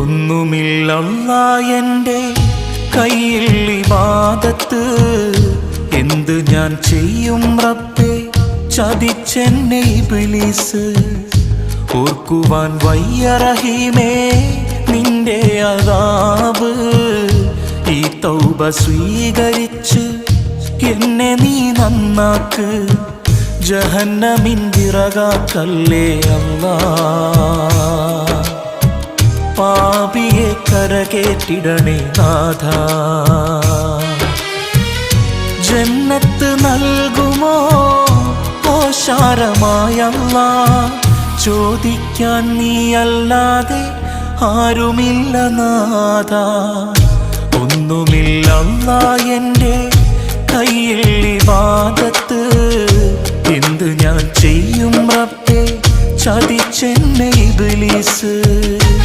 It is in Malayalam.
ഒന്നുമില്ലല്ലാ എൻ്റെ കയ്യിൽ ഇബാദത്ത്, എന്ത് ഞാൻ ചെയ്യും റബ്ബേ ചതിച്ചെന്നെ ഇബ്ലീസ്. ഓർക്കുവാൻ വയ്യ റഹീമേ നിന്റെ അദാബ്, ഈ തൗബ സ്വീകരിച്ച് എന്നെ നീ നന്നാക്ക്, ജഹന്നമിൻ വിറകാക്കല്ലേ അല്ലാ. പാപിയെ കരകേറ്റിടണേ നാഥാ, ജന്നത്ത് നൽകുമോ ഓശാരമായല്ലാ. ചോദിക്കാൻ നീയല്ലാതെ ആരുമില്ല നാഥാ. ഒന്നുമില്ലല്ലാ എൻ്റെ കയ്യിൽ ഇബാദത്ത്, എന്ത് ഞാൻ ചെയ്യും റബ്ബേ ചതിച്ചെന്നെ ഇബ്ലീസ്.